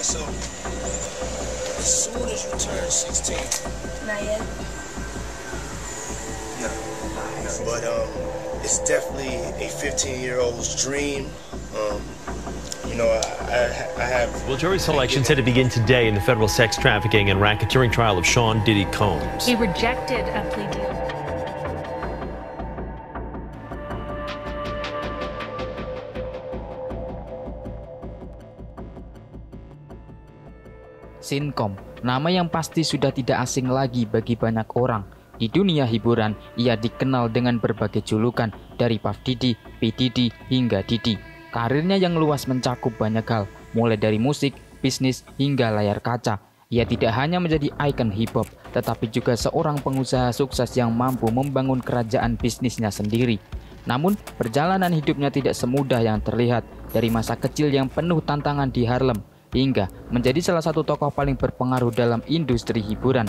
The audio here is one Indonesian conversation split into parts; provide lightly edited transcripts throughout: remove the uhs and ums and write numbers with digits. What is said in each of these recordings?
so as soon as you turn 16. Not yet. No. But it's definitely a 15-year-old's dream. You know, I have... Well, jury selection set to begin today in the federal sex trafficking and racketeering trial of Sean Diddy Combs. He rejected a plea deal. Sincom, nama yang pasti sudah tidak asing lagi bagi banyak orang. Di dunia hiburan, ia dikenal dengan berbagai julukan dari Puff Diddy, P. Diddy, hingga Diddy. Karirnya yang luas mencakup banyak hal, mulai dari musik, bisnis, hingga layar kaca. Ia tidak hanya menjadi ikon hip-hop, tetapi juga seorang pengusaha sukses yang mampu membangun kerajaan bisnisnya sendiri. Namun, perjalanan hidupnya tidak semudah yang terlihat. Dari masa kecil yang penuh tantangan di Harlem, hingga menjadi salah satu tokoh paling berpengaruh dalam industri hiburan.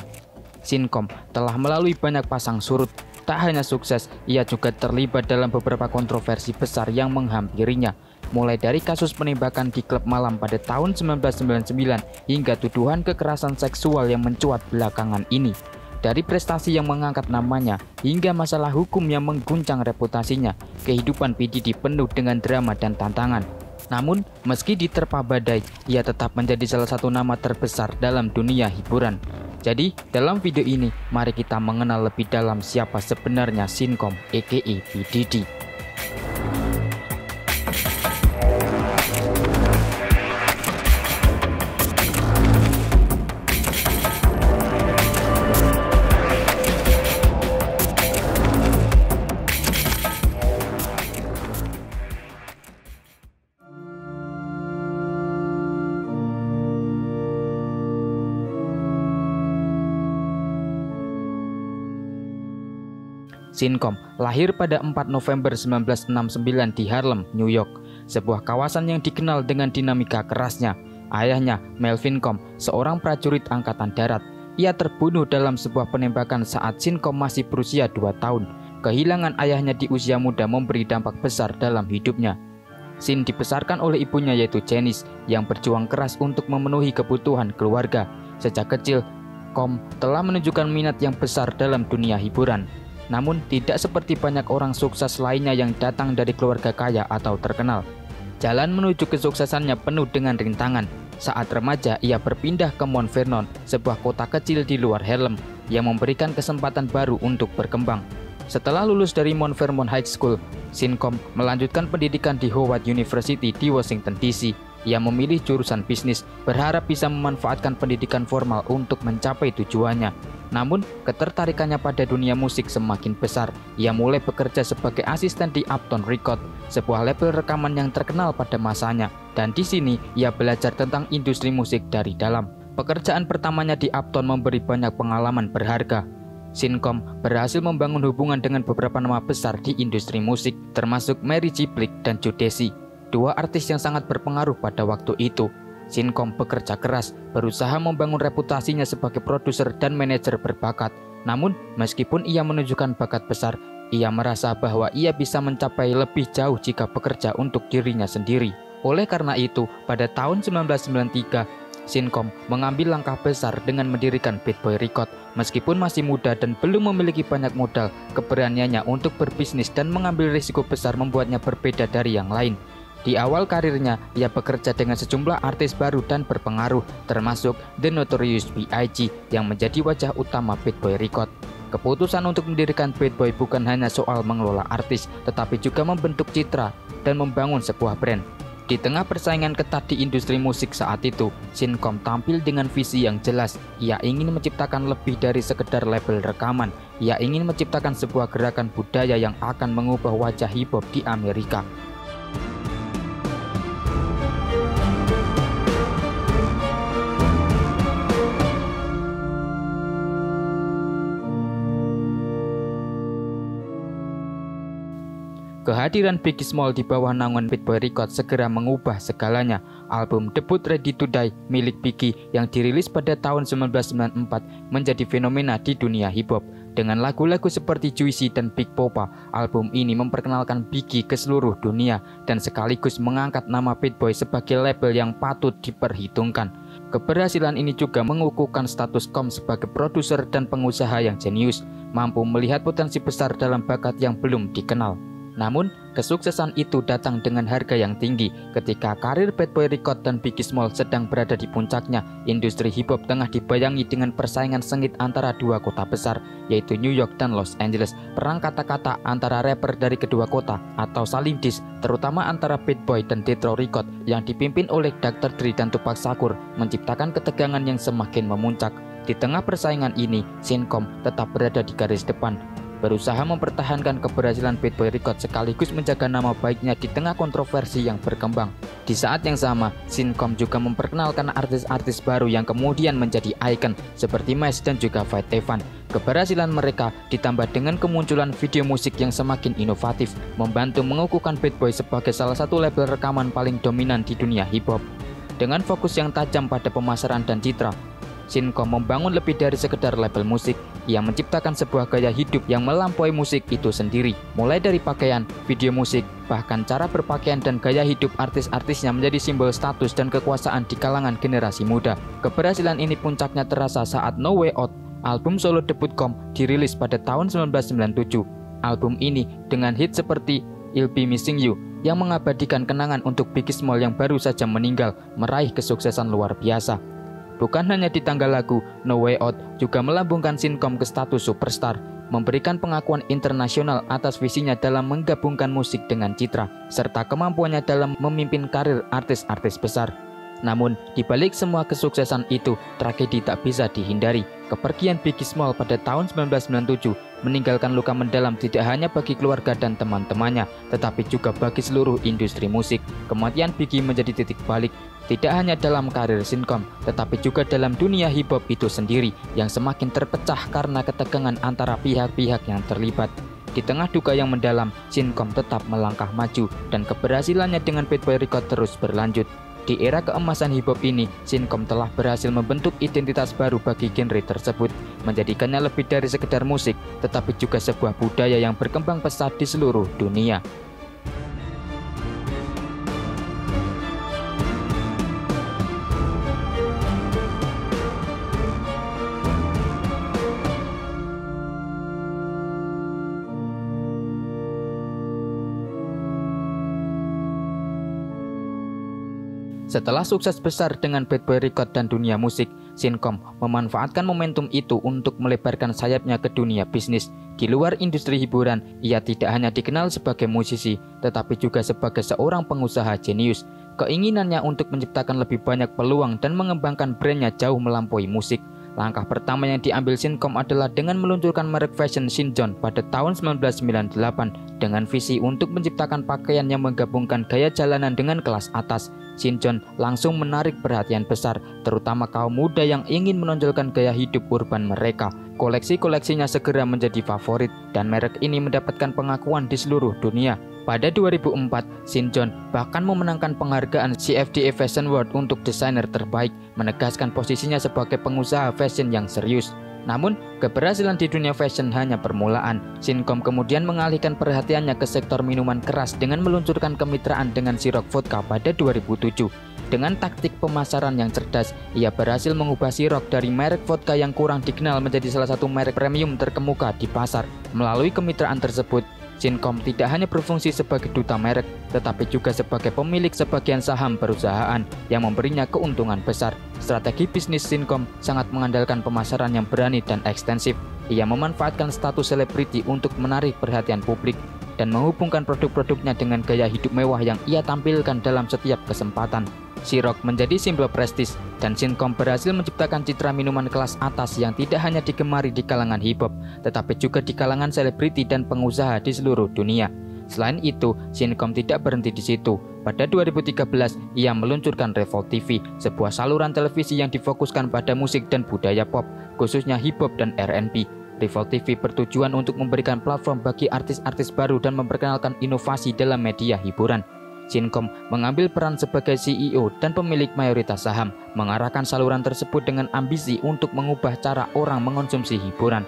Sincom telah melalui banyak pasang surut. Tak hanya sukses, ia juga terlibat dalam beberapa kontroversi besar yang menghampirinya. Mulai dari kasus penembakan di klub malam pada tahun 1999 hingga tuduhan kekerasan seksual yang mencuat belakangan ini. Dari prestasi yang mengangkat namanya hingga masalah hukum yang mengguncang reputasinya, kehidupan P. Diddy penuh dengan drama dan tantangan. Namun, meski diterpa badai, ia tetap menjadi salah satu nama terbesar dalam dunia hiburan. Jadi, dalam video ini, mari kita mengenal lebih dalam siapa sebenarnya Sincom, aka P. Diddy. Sincom lahir pada 4 November 1969 di Harlem, New York, sebuah kawasan yang dikenal dengan dinamika kerasnya. Ayahnya, Melvin Comb, seorang prajurit angkatan darat. Ia terbunuh dalam sebuah penembakan saat Sincom masih berusia 2 tahun. Kehilangan ayahnya di usia muda memberi dampak besar dalam hidupnya. Sin dibesarkan oleh ibunya yaitu Janice, yang berjuang keras untuk memenuhi kebutuhan keluarga. Sejak kecil, Comb telah menunjukkan minat yang besar dalam dunia hiburan. Namun, tidak seperti banyak orang sukses lainnya yang datang dari keluarga kaya atau terkenal. Jalan menuju kesuksesannya penuh dengan rintangan. Saat remaja, ia berpindah ke Mount Vernon, sebuah kota kecil di luar Harlem, yang memberikan kesempatan baru untuk berkembang. Setelah lulus dari Mount Vernon High School, Sincom melanjutkan pendidikan di Howard University di Washington, D.C. Ia memilih jurusan bisnis, berharap bisa memanfaatkan pendidikan formal untuk mencapai tujuannya. Namun, ketertarikannya pada dunia musik semakin besar. Ia mulai bekerja sebagai asisten di Uptown Records, sebuah label rekaman yang terkenal pada masanya. Dan di sini, ia belajar tentang industri musik dari dalam. Pekerjaan pertamanya di Uptown memberi banyak pengalaman berharga. Sincom berhasil membangun hubungan dengan beberapa nama besar di industri musik, termasuk Mary J. Blige dan Jodeci, dua artis yang sangat berpengaruh pada waktu itu. Sincom bekerja keras, berusaha membangun reputasinya sebagai produser dan manajer berbakat. Namun, meskipun ia menunjukkan bakat besar, ia merasa bahwa ia bisa mencapai lebih jauh jika bekerja untuk dirinya sendiri. Oleh karena itu, pada tahun 1993, Sincom mengambil langkah besar dengan mendirikan Bad Boy Records. Meskipun masih muda dan belum memiliki banyak modal, keberaniannya untuk berbisnis dan mengambil risiko besar membuatnya berbeda dari yang lain. Di awal karirnya, ia bekerja dengan sejumlah artis baru dan berpengaruh, termasuk The Notorious B.I.G. yang menjadi wajah utama Bad Boy Records. Keputusan untuk mendirikan Bad Boy bukan hanya soal mengelola artis, tetapi juga membentuk citra dan membangun sebuah brand. Di tengah persaingan ketat di industri musik saat itu, Sincom tampil dengan visi yang jelas. Ia ingin menciptakan lebih dari sekedar label rekaman. Ia ingin menciptakan sebuah gerakan budaya yang akan mengubah wajah hip-hop di Amerika. Kehadiran Biggie Small di bawah naungan Bad Boy Records segera mengubah segalanya. Album debut Ready to Die milik Biggie yang dirilis pada tahun 1994 menjadi fenomena di dunia hip-hop. Dengan lagu-lagu seperti Juicy dan Big Poppa, album ini memperkenalkan Biggie ke seluruh dunia dan sekaligus mengangkat nama Bad Boy sebagai label yang patut diperhitungkan. Keberhasilan ini juga mengukuhkan status Com sebagai produser dan pengusaha yang jenius, mampu melihat potensi besar dalam bakat yang belum dikenal. Namun, kesuksesan itu datang dengan harga yang tinggi. Ketika karir Bad Boy Record dan Biggie Small sedang berada di puncaknya, industri hip hop tengah dibayangi dengan persaingan sengit antara dua kota besar, yaitu New York dan Los Angeles. Perang kata-kata antara rapper dari kedua kota atau saling diss, terutama antara Bad Boy dan Death Row Record yang dipimpin oleh Dr. Dre dan Tupac Shakur, menciptakan ketegangan yang semakin memuncak. Di tengah persaingan ini, Sincom tetap berada di garis depan, berusaha mempertahankan keberhasilan Bad Boy Record sekaligus menjaga nama baiknya di tengah kontroversi yang berkembang. Di saat yang sama, Sincom juga memperkenalkan artis-artis baru yang kemudian menjadi ikon seperti Mesh dan juga Faith Evan. Keberhasilan mereka ditambah dengan kemunculan video musik yang semakin inovatif, membantu mengukuhkan Bad Boy sebagai salah satu label rekaman paling dominan di dunia hip hop. Dengan fokus yang tajam pada pemasaran dan citra, Sincom membangun lebih dari sekedar label musik. Ia menciptakan sebuah gaya hidup yang melampaui musik itu sendiri. Mulai dari pakaian, video musik, bahkan cara berpakaian dan gaya hidup artis-artisnya menjadi simbol status dan kekuasaan di kalangan generasi muda. Keberhasilan ini puncaknya terasa saat No Way Out, album solo debut Com, dirilis pada tahun 1997. Album ini dengan hit seperti I'll Be Missing You yang mengabadikan kenangan untuk Biggie Small yang baru saja meninggal, meraih kesuksesan luar biasa. Bukan hanya di tanggal lagu, No Way Out juga melambungkan Sincom ke status superstar, memberikan pengakuan internasional atas visinya dalam menggabungkan musik dengan citra, serta kemampuannya dalam memimpin karir artis-artis besar. Namun, di balik semua kesuksesan itu, tragedi tak bisa dihindari. Kepergian Biggie Small pada tahun 1997 meninggalkan luka mendalam tidak hanya bagi keluarga dan teman-temannya, tetapi juga bagi seluruh industri musik. Kematian Biggie menjadi titik balik, tidak hanya dalam karir Sincom, tetapi juga dalam dunia hip hop itu sendiri yang semakin terpecah karena ketegangan antara pihak-pihak yang terlibat. Di tengah duka yang mendalam, Sincom tetap melangkah maju dan keberhasilannya dengan Bad Boy Record terus berlanjut. Di era keemasan hip hop ini, Sincom telah berhasil membentuk identitas baru bagi genre tersebut, menjadikannya lebih dari sekedar musik, tetapi juga sebuah budaya yang berkembang pesat di seluruh dunia. Setelah sukses besar dengan Bad Boy Record dan dunia musik, Sincom memanfaatkan momentum itu untuk melebarkan sayapnya ke dunia bisnis. Di luar industri hiburan, ia tidak hanya dikenal sebagai musisi, tetapi juga sebagai seorang pengusaha jenius. Keinginannya untuk menciptakan lebih banyak peluang dan mengembangkan brandnya jauh melampaui musik. Langkah pertama yang diambil Sincom adalah dengan meluncurkan merek fashion Sinjon pada tahun 1998 dengan visi untuk menciptakan pakaian yang menggabungkan gaya jalanan dengan kelas atas. Sinjon langsung menarik perhatian besar, terutama kaum muda yang ingin menonjolkan gaya hidup urban mereka. Koleksi-koleksinya segera menjadi favorit dan merek ini mendapatkan pengakuan di seluruh dunia. Pada 2004, Sinjon bahkan memenangkan penghargaan CFDA Fashion Award untuk desainer terbaik, menegaskan posisinya sebagai pengusaha fashion yang serius. Namun, keberhasilan di dunia fashion hanya permulaan. Sincom kemudian mengalihkan perhatiannya ke sektor minuman keras dengan meluncurkan kemitraan dengan Ciroc Vodka pada 2007. Dengan taktik pemasaran yang cerdas, ia berhasil mengubah Ciroc dari merek vodka yang kurang dikenal menjadi salah satu merek premium terkemuka di pasar. Melalui kemitraan tersebut, Sincom tidak hanya berfungsi sebagai duta merek, tetapi juga sebagai pemilik sebagian saham perusahaan yang memberinya keuntungan besar. Strategi bisnis Sincom sangat mengandalkan pemasaran yang berani dan ekstensif. Ia memanfaatkan status selebriti untuk menarik perhatian publik dan menghubungkan produk-produknya dengan gaya hidup mewah yang ia tampilkan dalam setiap kesempatan. Ciroc menjadi simbol prestis dan Sincom berhasil menciptakan citra minuman kelas atas yang tidak hanya digemari di kalangan hip hop, tetapi juga di kalangan selebriti dan pengusaha di seluruh dunia. Selain itu, Sincom tidak berhenti di situ. Pada 2013, ia meluncurkan Revolt TV, sebuah saluran televisi yang difokuskan pada musik dan budaya pop, khususnya hip hop dan R&B. Revolt TV bertujuan untuk memberikan platform bagi artis-artis baru dan memperkenalkan inovasi dalam media hiburan. Sincom mengambil peran sebagai CEO dan pemilik mayoritas saham, mengarahkan saluran tersebut dengan ambisi untuk mengubah cara orang mengonsumsi hiburan.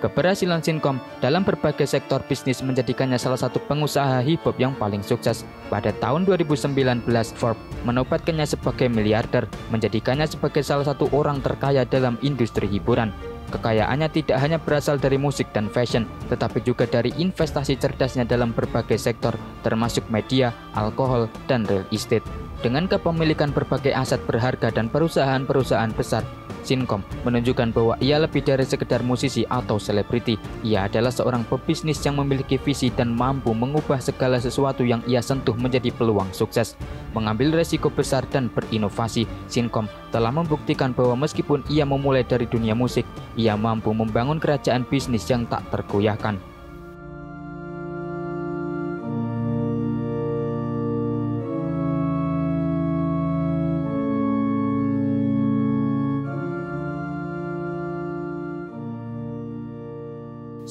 Keberhasilan Sincom dalam berbagai sektor bisnis menjadikannya salah satu pengusaha hip hop yang paling sukses. Pada tahun 2019, Forbes menobatkannya sebagai miliarder, menjadikannya sebagai salah satu orang terkaya dalam industri hiburan. Kekayaannya tidak hanya berasal dari musik dan fashion, tetapi juga dari investasi cerdasnya dalam berbagai sektor, termasuk media, alkohol, dan real estate. Dengan kepemilikan berbagai aset berharga dan perusahaan-perusahaan besar, Sincom menunjukkan bahwa ia lebih dari sekedar musisi atau selebriti. Ia adalah seorang pebisnis yang memiliki visi dan mampu mengubah segala sesuatu yang ia sentuh menjadi peluang sukses. Mengambil resiko besar dan berinovasi, Sincom telah membuktikan bahwa meskipun ia memulai dari dunia musik, ia mampu membangun kerajaan bisnis yang tak tergoyahkan.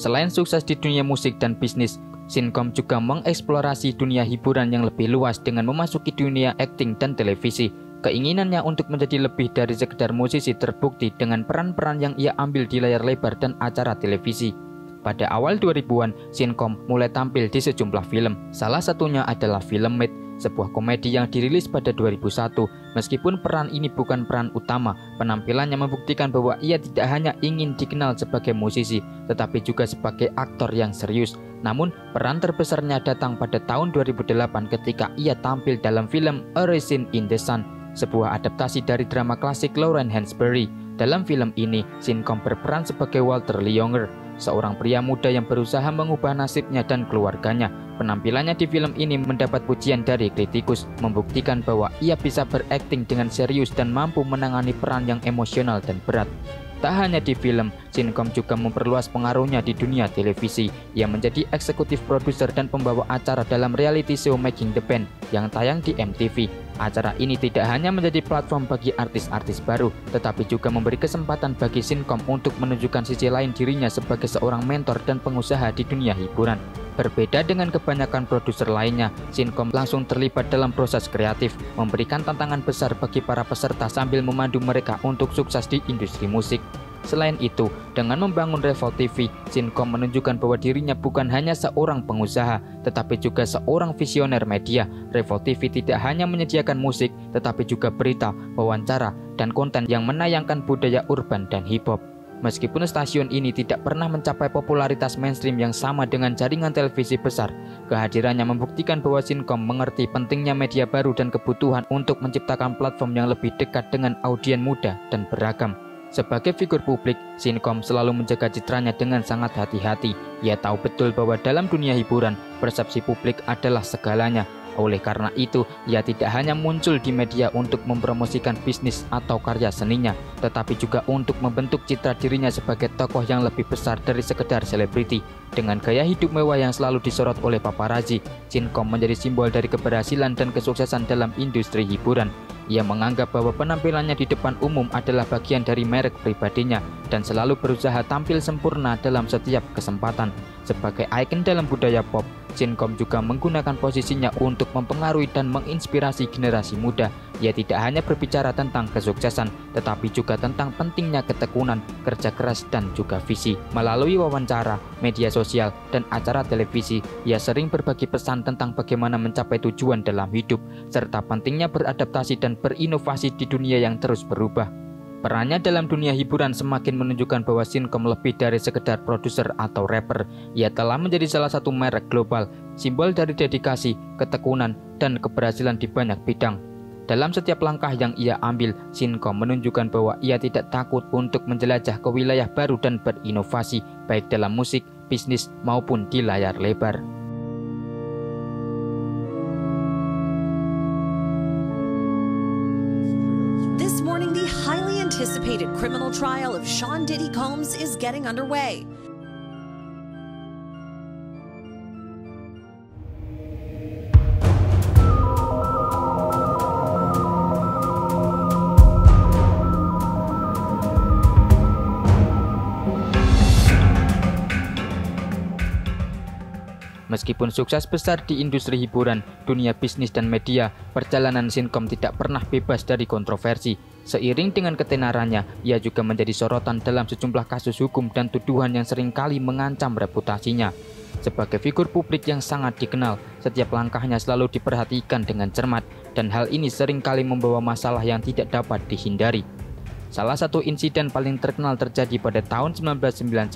Selain sukses di dunia musik dan bisnis, Sincom juga mengeksplorasi dunia hiburan yang lebih luas dengan memasuki dunia akting dan televisi. Keinginannya untuk menjadi lebih dari sekedar musisi terbukti dengan peran-peran yang ia ambil di layar lebar dan acara televisi. Pada awal 2000-an, Sincom mulai tampil di sejumlah film. Salah satunya adalah film Mate, sebuah komedi yang dirilis pada 2001. Meskipun peran ini bukan peran utama, penampilannya membuktikan bahwa ia tidak hanya ingin dikenal sebagai musisi, tetapi juga sebagai aktor yang serius. Namun, peran terbesarnya datang pada tahun 2008 ketika ia tampil dalam film A Raisin in the Sun, sebuah adaptasi dari drama klasik Lawrence Hansberry. Dalam film ini, Sincom berperan sebagai Walter Lee Younger, seorang pria muda yang berusaha mengubah nasibnya dan keluarganya. Penampilannya di film ini mendapat pujian dari kritikus, membuktikan bahwa ia bisa berakting dengan serius dan mampu menangani peran yang emosional dan berat. Tak hanya di film, Sincom juga memperluas pengaruhnya di dunia televisi. Ia menjadi eksekutif produser dan pembawa acara dalam reality show Making the Band yang tayang di MTV. Acara ini tidak hanya menjadi platform bagi artis-artis baru, tetapi juga memberi kesempatan bagi Sincom untuk menunjukkan sisi lain dirinya sebagai seorang mentor dan pengusaha di dunia hiburan. Berbeda dengan kebanyakan produser lainnya, Sincom langsung terlibat dalam proses kreatif, memberikan tantangan besar bagi para peserta sambil memandu mereka untuk sukses di industri musik. Selain itu, dengan membangun Revolt TV, Sincom menunjukkan bahwa dirinya bukan hanya seorang pengusaha, tetapi juga seorang visioner media. Revolt TV tidak hanya menyediakan musik, tetapi juga berita, wawancara, dan konten yang menayangkan budaya urban dan hip-hop. Meskipun stasiun ini tidak pernah mencapai popularitas mainstream yang sama dengan jaringan televisi besar, kehadirannya membuktikan bahwa Sincom mengerti pentingnya media baru dan kebutuhan untuk menciptakan platform yang lebih dekat dengan audiens muda dan beragam. Sebagai figur publik, Sincom selalu menjaga citranya dengan sangat hati-hati. Ia tahu betul bahwa dalam dunia hiburan, persepsi publik adalah segalanya. Oleh karena itu, ia tidak hanya muncul di media untuk mempromosikan bisnis atau karya seninya, tetapi juga untuk membentuk citra dirinya sebagai tokoh yang lebih besar dari sekedar selebriti. Dengan gaya hidup mewah yang selalu disorot oleh paparazzi, Sincom menjadi simbol dari keberhasilan dan kesuksesan dalam industri hiburan. Ia menganggap bahwa penampilannya di depan umum adalah bagian dari merek pribadinya dan selalu berusaha tampil sempurna dalam setiap kesempatan. Sebagai ikon dalam budaya pop, Sincom juga menggunakan posisinya untuk mempengaruhi dan menginspirasi generasi muda. Ia tidak hanya berbicara tentang kesuksesan, tetapi juga tentang pentingnya ketekunan, kerja keras, dan juga visi. Melalui wawancara, media sosial, dan acara televisi, ia sering berbagi pesan tentang bagaimana mencapai tujuan dalam hidup, serta pentingnya beradaptasi dan berinovasi di dunia yang terus berubah. Perannya dalam dunia hiburan semakin menunjukkan bahwa Sincom lebih dari sekedar produser atau rapper. Ia telah menjadi salah satu merek global, simbol dari dedikasi, ketekunan, dan keberhasilan di banyak bidang. Dalam setiap langkah yang ia ambil, Sincom menunjukkan bahwa ia tidak takut untuk menjelajah ke wilayah baru dan berinovasi, baik dalam musik, bisnis, maupun di layar lebar. This morning, the highly anticipated criminal trial of Sean Diddy Combs is getting underway. Meskipun sukses besar di industri hiburan, dunia bisnis dan media, perjalanan Sincom tidak pernah bebas dari kontroversi. Seiring dengan ketenarannya, ia juga menjadi sorotan dalam sejumlah kasus hukum dan tuduhan yang seringkali mengancam reputasinya. Sebagai figur publik yang sangat dikenal, setiap langkahnya selalu diperhatikan dengan cermat, dan hal ini seringkali membawa masalah yang tidak dapat dihindari. Salah satu insiden paling terkenal terjadi pada tahun 1999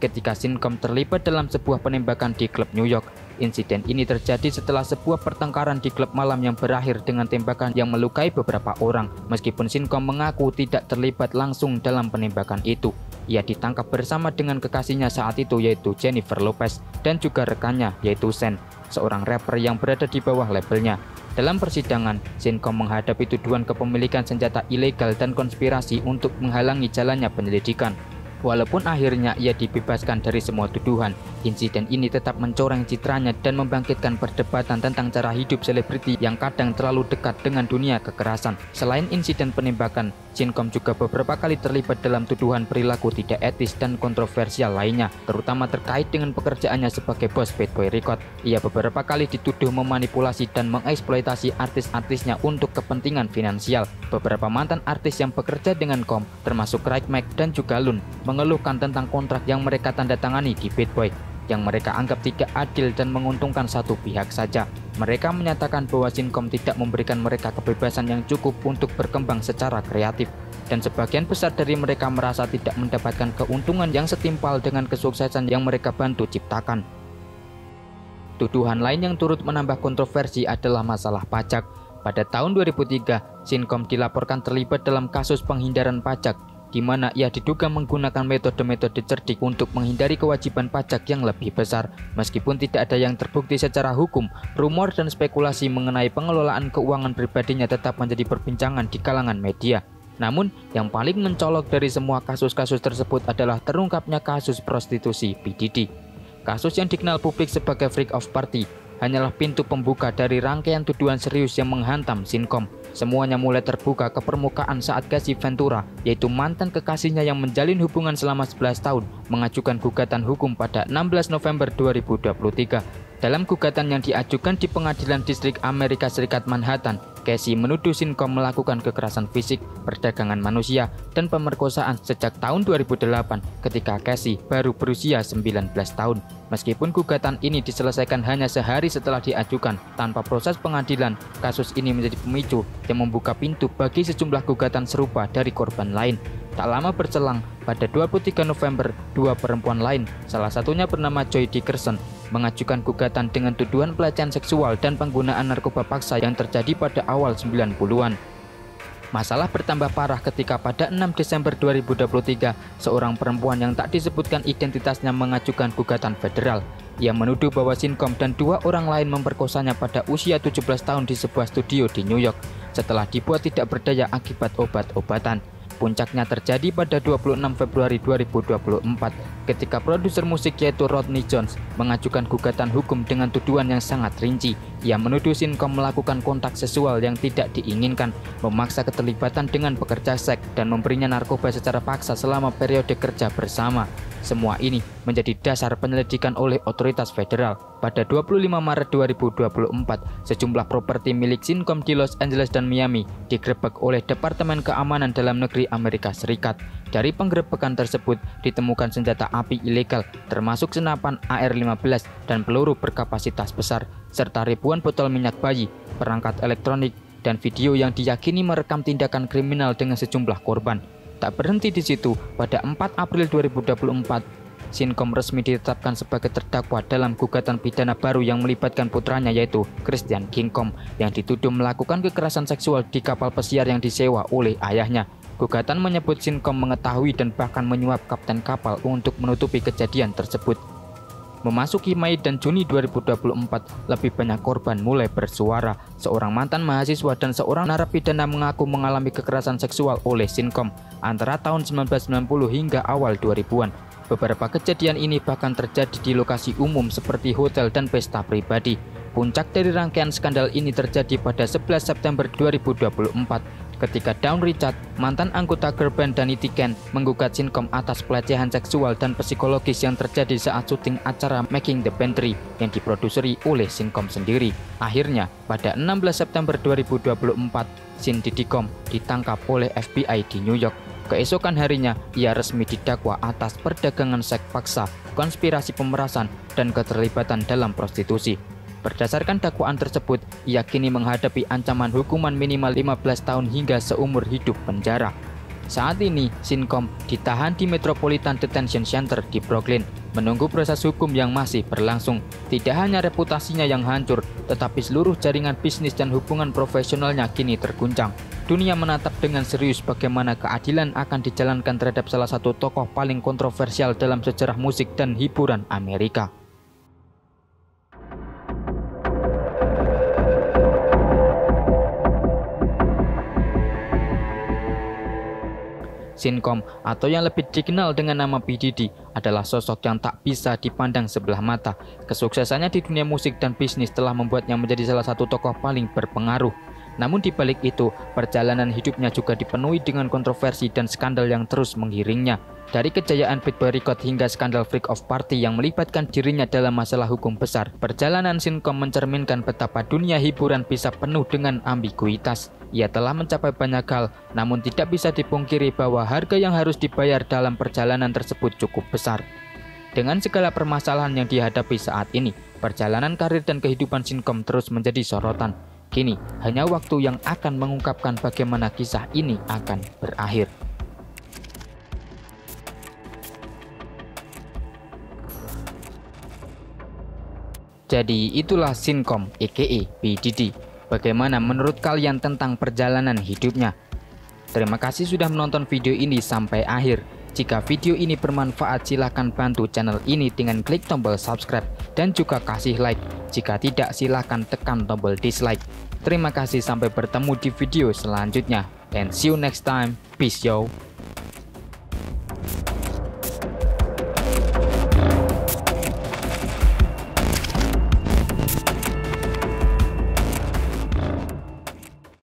ketika Sincom terlibat dalam sebuah penembakan di klub New York. Insiden ini terjadi setelah sebuah pertengkaran di klub malam yang berakhir dengan tembakan yang melukai beberapa orang. Meskipun Sincom mengaku tidak terlibat langsung dalam penembakan itu, ia ditangkap bersama dengan kekasihnya saat itu yaitu Jennifer Lopez dan juga rekannya yaitu Sen, seorang rapper yang berada di bawah labelnya. Dalam persidangan, Sincom menghadapi tuduhan kepemilikan senjata ilegal dan konspirasi untuk menghalangi jalannya penyelidikan. Walaupun akhirnya ia dibebaskan dari semua tuduhan, insiden ini tetap mencoreng citranya dan membangkitkan perdebatan tentang cara hidup selebriti yang kadang terlalu dekat dengan dunia kekerasan. Selain insiden penembakan, Sincom juga beberapa kali terlibat dalam tuduhan perilaku tidak etis dan kontroversial lainnya, terutama terkait dengan pekerjaannya sebagai bos Bad Boy Record. Ia beberapa kali dituduh memanipulasi dan mengeksploitasi artis-artisnya untuk kepentingan finansial. Beberapa mantan artis yang bekerja dengan KOM, termasuk Craig Mack dan juga Lun, mengeluhkan tentang kontrak yang mereka tanda tangani di Bad Boy, yang mereka anggap tidak adil dan menguntungkan satu pihak saja. Mereka menyatakan bahwa Sincom tidak memberikan mereka kebebasan yang cukup untuk berkembang secara kreatif, dan sebagian besar dari mereka merasa tidak mendapatkan keuntungan yang setimpal dengan kesuksesan yang mereka bantu ciptakan. Tuduhan lain yang turut menambah kontroversi adalah masalah pajak. Pada tahun 2003, Sincom dilaporkan terlibat dalam kasus penghindaran pajak, di mana ia diduga menggunakan metode-metode cerdik untuk menghindari kewajiban pajak yang lebih besar. Meskipun tidak ada yang terbukti secara hukum, rumor dan spekulasi mengenai pengelolaan keuangan pribadinya tetap menjadi perbincangan di kalangan media. Namun, yang paling mencolok dari semua kasus-kasus tersebut adalah terungkapnya kasus prostitusi P. Diddy. Kasus yang dikenal publik sebagai Freak of Party hanyalah pintu pembuka dari rangkaian tuduhan serius yang menghantam Sincom. Semuanya mulai terbuka ke permukaan saat Cassie Ventura, yaitu mantan kekasihnya yang menjalin hubungan selama 11 tahun, mengajukan gugatan hukum pada 16 November 2023. Dalam gugatan yang diajukan di Pengadilan Distrik Amerika Serikat Manhattan, Cassie menuduh Sincom melakukan kekerasan fisik, perdagangan manusia, dan pemerkosaan sejak tahun 2008 ketika Cassie baru berusia 19 tahun. Meskipun gugatan ini diselesaikan hanya sehari setelah diajukan tanpa proses pengadilan, kasus ini menjadi pemicu yang membuka pintu bagi sejumlah gugatan serupa dari korban lain. Tak lama berselang, pada 23 November, dua perempuan lain, salah satunya bernama Joy Dickerson, mengajukan gugatan dengan tuduhan pelecehan seksual dan penggunaan narkoba paksa yang terjadi pada awal 90-an. Masalah bertambah parah ketika pada 6 Desember 2023, seorang perempuan yang tak disebutkan identitasnya mengajukan gugatan federal. Ia menuduh bahwa Sincom dan dua orang lain memperkosanya pada usia 17 tahun di sebuah studio di New York setelah dibuat tidak berdaya akibat obat-obatan. Puncaknya terjadi pada 26 Februari 2024 ketika produser musik yaitu Rodney Jones mengajukan gugatan hukum dengan tuduhan yang sangat rinci. Ia menuduh Sincom melakukan kontak seksual yang tidak diinginkan, memaksa keterlibatan dengan pekerja seks, dan memberinya narkoba secara paksa selama periode kerja bersama. Semua ini menjadi dasar penyelidikan oleh otoritas federal. Pada 25 Maret 2024, sejumlah properti milik Sincom di Los Angeles dan Miami digerebek oleh Departemen Keamanan Dalam Negeri Amerika Serikat. Dari penggerebekan tersebut ditemukan senjata api ilegal, termasuk senapan AR-15 dan peluru berkapasitas besar, serta ribuan botol minyak bayi, perangkat elektronik, dan video yang diyakini merekam tindakan kriminal dengan sejumlah korban. Tak berhenti di situ, pada 4 April 2024, Sincom resmi ditetapkan sebagai terdakwa dalam gugatan pidana baru yang melibatkan putranya yaitu Christian Kincom yang dituduh melakukan kekerasan seksual di kapal pesiar yang disewa oleh ayahnya. Gugatan menyebut Sincom mengetahui dan bahkan menyuap kapten kapal untuk menutupi kejadian tersebut. Memasuki Mei dan Juni 2024, lebih banyak korban mulai bersuara. Seorang mantan mahasiswa dan seorang narapidana mengaku mengalami kekerasan seksual oleh Sincom antara tahun 1990 hingga awal 2000-an. Beberapa kejadian ini bahkan terjadi di lokasi umum seperti hotel dan pesta pribadi. Puncak dari rangkaian skandal ini terjadi pada 11 September 2024 ketika Dawn Richard, mantan anggota girl band Danity Kane, menggugat Sincom atas pelecehan seksual dan psikologis yang terjadi saat syuting acara Making the Band 3 yang diproduseri oleh Sincom sendiri. Akhirnya, pada 16 September 2024, Sean Diddy Combs ditangkap oleh FBI di New York. Keesokan harinya, ia resmi didakwa atas perdagangan seks paksa, konspirasi pemerasan, dan keterlibatan dalam prostitusi. Berdasarkan dakwaan tersebut, ia kini menghadapi ancaman hukuman minimal 15 tahun hingga seumur hidup penjara. Saat ini, Sincom ditahan di Metropolitan Detention Center di Brooklyn, menunggu proses hukum yang masih berlangsung. Tidak hanya reputasinya yang hancur, tetapi seluruh jaringan bisnis dan hubungan profesionalnya kini terguncang. Dunia menatap dengan serius bagaimana keadilan akan dijalankan terhadap salah satu tokoh paling kontroversial dalam sejarah musik dan hiburan Amerika. Sincom, atau yang lebih dikenal dengan nama P. Diddy, adalah sosok yang tak bisa dipandang sebelah mata. Kesuksesannya di dunia musik dan bisnis telah membuatnya menjadi salah satu tokoh paling berpengaruh. Namun di balik itu, perjalanan hidupnya juga dipenuhi dengan kontroversi dan skandal yang terus mengiringnya. Dari kejayaan Bad Boy Record hingga skandal Freak of Party yang melibatkan dirinya dalam masalah hukum besar, perjalanan Sincom mencerminkan betapa dunia hiburan bisa penuh dengan ambiguitas. Ia telah mencapai banyak hal, namun tidak bisa dipungkiri bahwa harga yang harus dibayar dalam perjalanan tersebut cukup besar. Dengan segala permasalahan yang dihadapi saat ini, perjalanan karir dan kehidupan Sincom terus menjadi sorotan. Kini, hanya waktu yang akan mengungkapkan bagaimana kisah ini akan berakhir. Jadi itulah Sincom aka P. Diddy. Bagaimana menurut kalian tentang perjalanan hidupnya? Terima kasih sudah menonton video ini sampai akhir. Jika video ini bermanfaat, silahkan bantu channel ini dengan klik tombol subscribe dan juga kasih like. Jika tidak, silahkan tekan tombol dislike. Terima kasih, sampai bertemu di video selanjutnya. And see you next time. Peace yo.